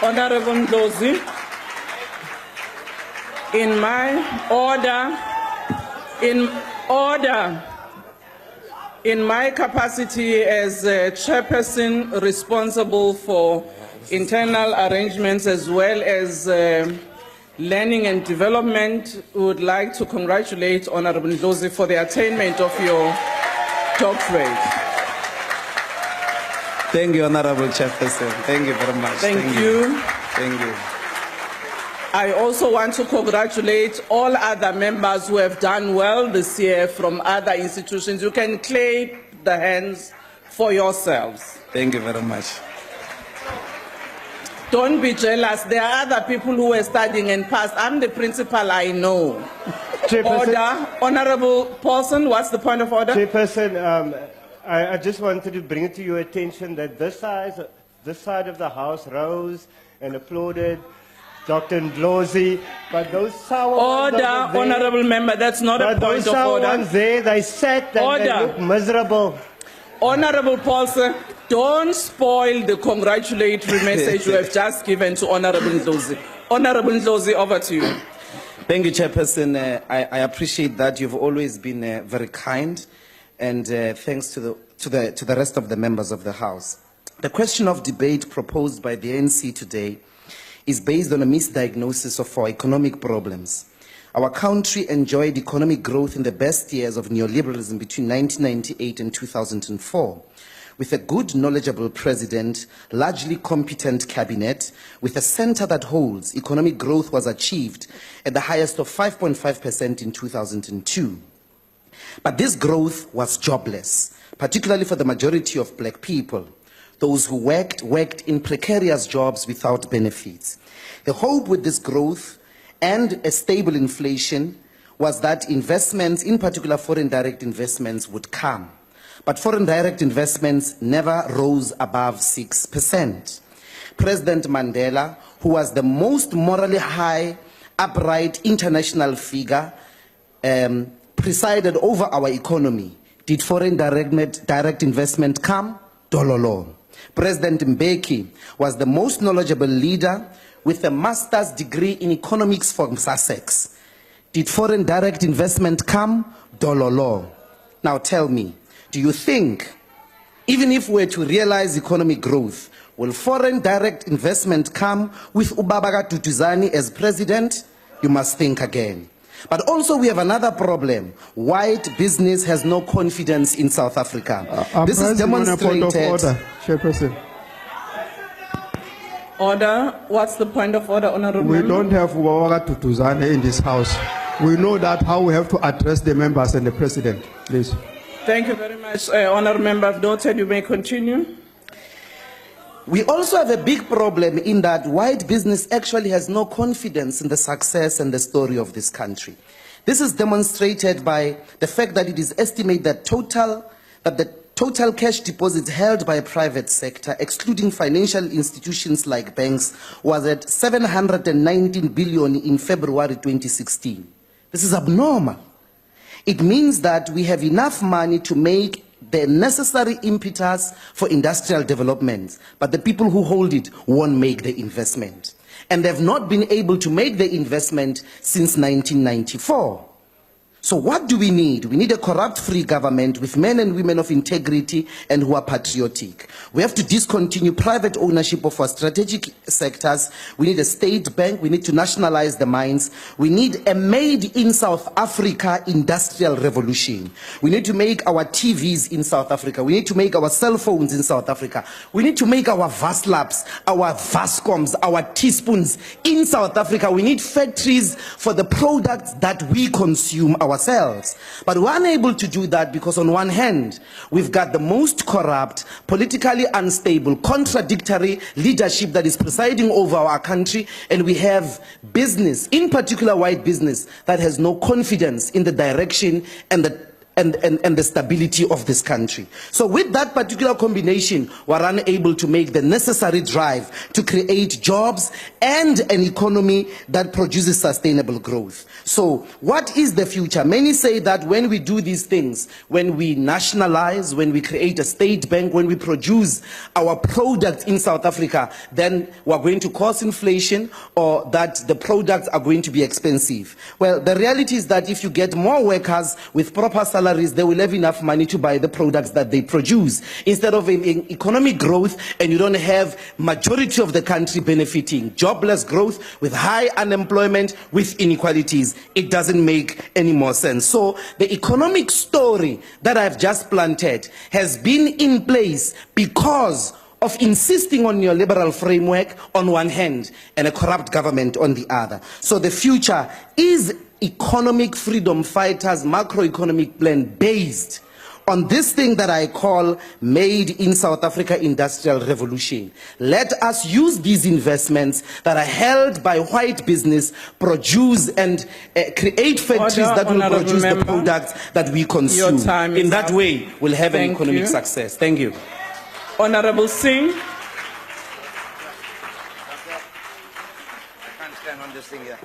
Honorable Ndlozi, in my capacity as chairperson responsible for internal arrangements as well as learning and development, would like to congratulate Honorable Ndlozi for the attainment of your doctorate. Thank you, Honorable Chairperson. Thank you very much. Thank you. Thank you. I also want to congratulate all other members who have done well this year from other institutions. You can clap the hands for yourselves. Thank you very much. Don't be jealous. There are other people who were studying and passed. I'm the principal, I know. Order. Honorable Paulson, what's the point of order? Chairperson, I just wanted to bring it to your attention that this side of the House rose and applauded Dr. Ndlozi, but those sour ones Order, over there, honorable member, that's not a point of order. those sour ones there, they sat and they look miserable. Honorable Paulson, don't spoil the congratulatory message you have just given to Honorable Ndlozi. Honorable Ndlozi, over to you. Thank you, Chairperson. I appreciate that. You've always been very kind, and thanks to the rest of the members of the House. The question of debate proposed by the ANC today is based on a misdiagnosis of our economic problems. Our country enjoyed economic growth in the best years of neoliberalism between 1998 and 2004, with a good, knowledgeable president, largely competent cabinet, with a center that holds. Economic growth was achieved at the highest of 5.5% in 2002. But this growth was jobless, particularly for the majority of black people. Those who worked in precarious jobs without benefits. The hope with this growth and a stable inflation was that investments, in particular foreign direct investments, would come. But foreign direct investments never rose above 6%. President Mandela, who was the most morally high, upright international figure, presided over our economy. Did foreign direct investment come? Dololo. President Mbeki was the most knowledgeable leader with a master's degree in economics from Sussex. Did foreign direct investment come? Dololo. Now tell me, do you think, even if we were to realize economic growth, will foreign direct investment come with Ubaba Duduzane as president? You must think again. But also we have another problem. White business has no confidence in South Africa. This is demonstrated. Order, Chairperson. Order. What's the point of order, honorable member? We don't have Ubaba Duduzane in this house. We know that how we have to address the members and the president. Please. Thank you very much, honorable member. I've noted. You may continue. We also have a big problem in that white business actually has no confidence in the success and the story of this country. This is demonstrated by the fact that it is estimated that the total cash deposits held by a private sector, excluding financial institutions like banks, was at 719 billion in February 2016. This is abnormal. It means that we have enough money to make the necessary impetus for industrial development, but the people who hold it won't make the investment. And they've not been able to make the investment since 1994. So what do we need? We need a corrupt-free government with men and women of integrity and who are patriotic. We have to discontinue private ownership of our strategic sectors. We need a state bank. We need to nationalize the mines. We need a made-in-South Africa industrial revolution. We need to make our TVs in South Africa. We need to make our cell phones in South Africa. We need to make our Vaslabs, our Vascoms, our teaspoons in South Africa. We need factories for the products that we consume ourselves. But we're unable to do that because on one hand, we've got the most corrupt, politically unstable, contradictory leadership that is presiding over our country, and we have business, in particular white business, that has no confidence in the direction and and the stability of this country. So with that particular combination, we're unable to make the necessary drive to create jobs and an economy that produces sustainable growth. So what is the future? Many say that when we do these things, when we nationalize, when we create a state bank, when we produce our products in South Africa, then we're going to cause inflation, or that the products are going to be expensive. Well, the reality is that if you get more workers with proper salaries, they will have enough money to buy the products that they produce. Instead of economic growth, and you don't have majority of the country benefiting, jobless growth with high unemployment, with inequalities, it doesn't make any more sense. So the economic story that I've just planted has been in place because of insisting on your liberal framework on one hand and a corrupt government on the other. So the future is economic freedom fighters' macroeconomic plan based on this thing that I call Made in South Africa Industrial Revolution. Let us use these investments that are held by white business, produce and create factories that will Honourable produce the Member, products that we consume. your time is In that up. way, we'll have an Thank economic you. success. Thank you. Honorable Singh. I can't stand on this thing here.